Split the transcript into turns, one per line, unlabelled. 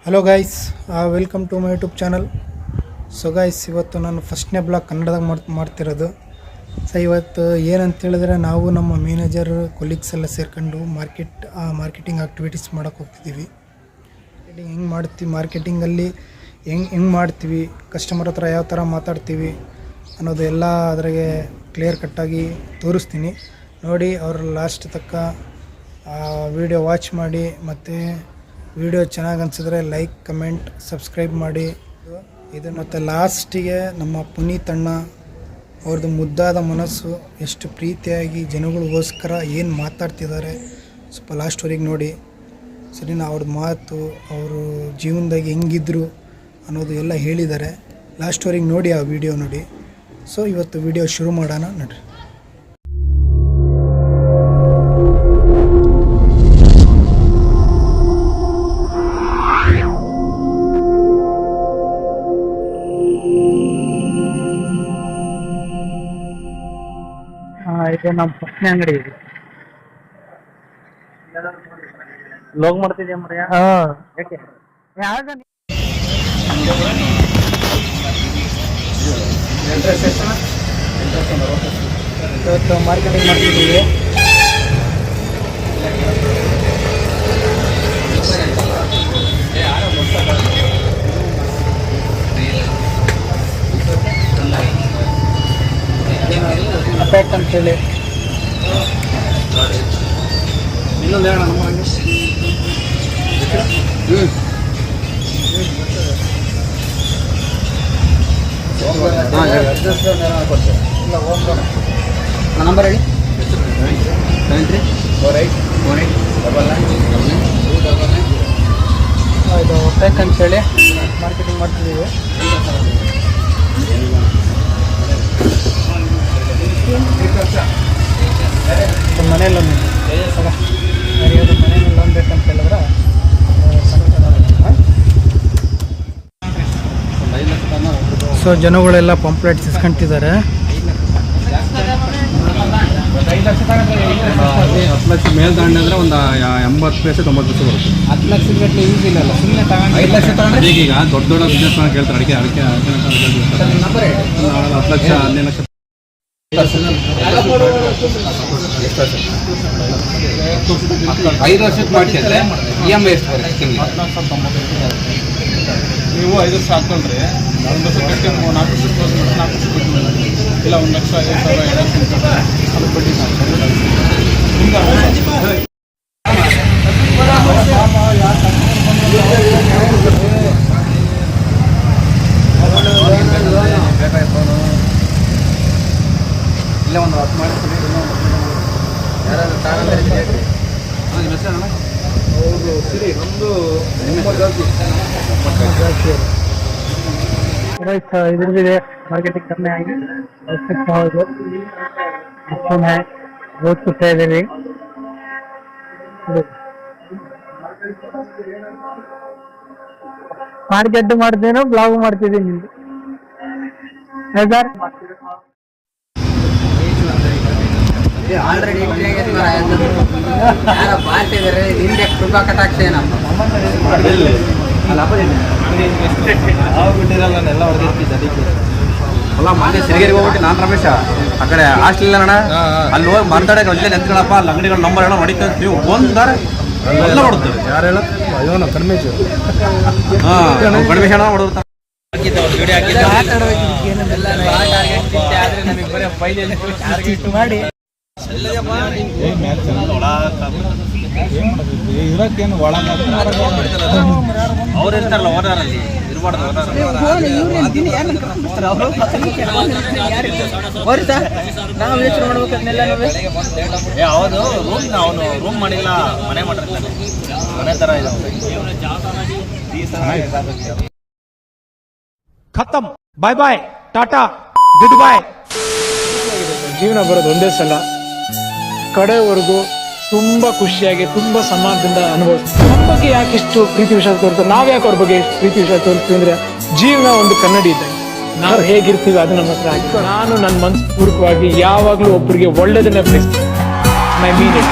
Hello guys, welcome to my YouTube channel. So guys, ಇವತ್ತು ನಾನು ಫಸ್ಟ್ನೇ ಬ್ಲಾಗ್ ಕನ್ನಡದಾಗ ಮಾಡ್ತಿರೋದು. ಸೊ ಇವತ್ತು ಏನಂತ ಹೇಳಿದ್ರೆ, ನಾವು ನಮ್ಮ ಮ್ಯಾನೇಜರ್ ಕೊಲೀಗ್ಸ್ ಎಲ್ಲ ಸೇರ್ಕೊಂಡು ಮಾರ್ಕೆಟಿಂಗ್ ಆ್ಯಕ್ಟಿವಿಟೀಸ್ ಮಾಡೋಕ್ಕೆ ಹೋಗ್ತಿದ್ದೀವಿ. ಹೆಂಗೆ ಮಾಡ್ತೀವಿ, ಮಾರ್ಕೆಟಿಂಗಲ್ಲಿ ಹೆಂಗೆ ಮಾಡ್ತೀವಿ, ಕಸ್ಟಮರ್ ಹತ್ರ ಯಾವ ಥರ ಮಾತಾಡ್ತೀವಿ ಅನ್ನೋದು ಎಲ್ಲ ಅದ್ರಾಗೆ ಕ್ಲಿಯರ್ ಕಟ್ಟಾಗಿ ತೋರಿಸ್ತೀನಿ. ನೋಡಿ, ಅವ್ರ ಲಾಸ್ಟ್ ತನಕ ವಿಡಿಯೋ ವಾಚ್ ಮಾಡಿ, ಮತ್ತು ವಿಡಿಯೋ ಚೆನ್ನಾಗಿ ಅನಿಸಿದ್ರೆ ಲೈಕ್, ಕಮೆಂಟ್, ಸಬ್ಸ್ಕ್ರೈಬ್ ಮಾಡಿ. ಇದು ಮತ್ತು ಲಾಸ್ಟಿಗೆ ನಮ್ಮ ಪುನೀತ್ ಅಣ್ಣ ಅವ್ರದ್ದು ಮುದ್ದಾದ ಮನಸ್ಸು, ಎಷ್ಟು ಪ್ರೀತಿಯಾಗಿ ಜನಗಳಿಗೋಸ್ಕರ ಏನು ಮಾತಾಡ್ತಿದ್ದಾರೆ, ಸ್ವಲ್ಪ ಲಾಸ್ಟ್ವರೆಗೆ ನೋಡಿ. ಸರಿನಾ? ಅವ್ರ ಮಾತು, ಅವರು ಜೀವನದಾಗಿ ಹೆಂಗಿದ್ರು ಅನ್ನೋದು ಎಲ್ಲ ಹೇಳಿದ್ದಾರೆ. ಲಾಸ್ಟ್ವರೆಗೆ ನೋಡಿ, ಆ ವಿಡಿಯೋ ನೋಡಿ. ಸೊ ಇವತ್ತು ವಿಡಿಯೋ ಶುರು ಮಾಡೋಣ, ನೋಡ್ರಿ. ಇದು ನಮ್ಮ ಫಸ್ಟ್ನೇ ಅಂಗಡಿ. ಇದು
ಲೋಗ್ ಮಾಡ್ತಿದ್ಯಾ ಮರ್ಯ?
ಯಾಕೆ ಇವತ್ತು ಮಾರ್ಕೆಟಿಂಗ್ ಮಾಡ್ತಿದ್ದೀವಿ. ಅಪ್ಯಾಕ್ ಅಂತೇಳಿ
ಇನ್ನೊಂದು ಹೇಳೋಣ ನಮ್ಮ ನಂಬರ್ ಹೇಳಿ. 73484899
ಇದು ಅಪ್ಯಾಕ್ ಅಂತೇಳಿ ಮಾರ್ಕೆಟಿಂಗ್ ಮಾಡ್ತಿದ್ದೀವಿ. ಮನೇಲಿ ಒಂದು ಮನೇಲಿ ಲೋನ್ ಬೇಕಂತ ಹೇಳಿದ್ರೆ ಸೊ ಜನಗಳೆಲ್ಲ ಪಂಪ್ಲೆಟ್ಸ್ ಇಸ್ಕೊಂತಿದ್ದಾರೆ.
10 ಲಕ್ಷ ಮೇಲೆ ತಗೊಂಡ್ರೆ ಒಂದು 80 ಪೈಸೆ 90 ಪೈಸೆ ಬರುತ್ತೆ.
10 ಲಕ್ಷದ ಗಟ್ಟಲೆ ಯೂಸ್ ಇಲ್ಲ, ಸುಮ್ಮನೆ ತಗೊಂಡು
5 ಲಕ್ಷ ತಗೊಂಡ್ರೆ ಈಗ ದೊಡ್ಡ ದೊಡ್ಡ ಬಿಸ್ನೆಸ್ ಕೇಳ್ತಾರೆ. ಅಡಿಕೆ 10 ಲಕ್ಷ 15 ಲಕ್ಷ 5 ವರ್ಷಕ್ಕೆ ಮಾಡ್ತಿದ್ರೆ EMI ಎಷ್ಟು ಬರುತ್ತೆ?
ನೀವು 5 ವರ್ಷ ಹಾಕೊಂಡ್ರೆ 1 ವರ್ಷ ಕಟ್ಟಿ 4 ವರ್ಷಕ್ಕೆ 4 ವರ್ಷ ಇಲ್ಲ 1,50,000 2 ಲಕ್ಷ ಅದು ಬಡ್ಡಿ
ಇಲ್ಲ ಒಂದು 10 ಮಾಡ್ತೀನಿ. ಯಾರಾದ್ರೂ ಹೌದು ಸರಿ. ನಮ್ಮದು
ಇದ್ರದ್ದಿದೆ ಮಾರ್ಕೆಟಿಂಗ್ करने आएंगे. बहुत कुछ है इधर. ಮಾರ್ಕೆಟ್ ಮಾಡ್ತೇನೋ ಬ್ಲಾಗ್ ಮಾಡ್ತಿದ್ದೀನಿ ನಿಮ್ದು ಸರ್.
ಆಲ್ರೆಡಿ ಯಾರೋ ಬಾಳ್ತಿದ್ದಾರೆ. ನಿಂದೆ ಕೃಪಾ ಕಟಾಕ್ಷ ಏನಪ್ಪ
ಅಲ್ಲ ಮೊನ್ನೆ ಸಿರಿಗೆರಿಗೆ ಹೋಗ್ಬಿಟ್ಟು ನಾನು ರಮೇಶ ಆ ಕಡೆ ಹಾಸ್ಟೆಲ್ ಅಣ್ಣ, ಅಲ್ಲಿ ಹೋಗಿ ಮಾತಾಡಕ್ಕೆ ಒಳ್ಳೆ ನೆನ್ತ್ಕೊಳಪ್ಪ. ಅಲ್ಲಿ ಅಂಗಡಿಗಳ ನಂಬರ್ ಹೇಳೋ ಹೊಡಿತ ನೀವು ಒಂದಾರೆ ಎಲ್ಲ ಹೊಡ್ತಾರೆ. ಯಾರು ಹೇಳ? ಅಯ್ಯೋ ಕಡಿಮೆಶ್ ಕಡಿಮೆಶ್ ಅಣ್ಣ ಹೊಡೆದ್ತಾರೆ.
ಮಾಡಿ
ಇರಕ್ಕೇನು ಒಳಗ
ಅವ್ರು ಇರ್ತಾರಲ್ಲ ಓನರಲ್ಲಿ ಇರಬಾರ್ದು.
ನಾವು ಯೋಚನೆ ಮಾಡ್ಬೇಕನ್ನೆಲ್ಲ.
ಹೌದು, ಅವನು ರೂಮ್ ಮಾಡಿಲ್ಲ, ಮನೆ ಮಾಡಿರ್ತಾನೆ. ಮನೆ ಥರ ಇದೆ.
ಖತಮ್, ಬಾಯ್ ಬಾಯ್, ಟಾಟಾ, ಗುಡ್ ಬಾಯ್.
ಜೀವನ ಬರೋದು ಒಂದೇ ಸಲ. ಕಡೆವರೆಗೂ ತುಂಬಾ ಖುಷಿಯಾಗಿ, ತುಂಬಾ ಸಮಾನದಿಂದ ಅನುಭವಿಸ್ತೀವಿ. ನಮ್ಮ ಬಗ್ಗೆ ಯಾಕೆ ಇಷ್ಟು ಪ್ರೀತಿ ವಿಶ್ವಾಸ ತೋರಿಸ್ತಾರೆ, ನಾವ್ ಯಾಕೆ ಅವ್ರ ಬಗ್ಗೆ ಪ್ರೀತಿ ವಿಶ್ವಾಸ ತೋರಿಸ್ತೀವಿ ಅಂದ್ರೆ, ಜೀವನ ಒಂದು ಕನ್ನಡಿ ಇದೆ. ನಾವು ಹೇಗಿರ್ತೀವಿ ಅದು ನಮ್ಮ ಹತ್ರ ಆಗಿದೆ. ನಾನು ನನ್ನ ಮನಸ್ಪೂರ್ವಕವಾಗಿ ಯಾವಾಗ್ಲೂ ಒಬ್ಬರಿಗೆ ಒಳ್ಳೇದನ್ನೇ ಬಯಸ್ತೀನಿ. I mean it.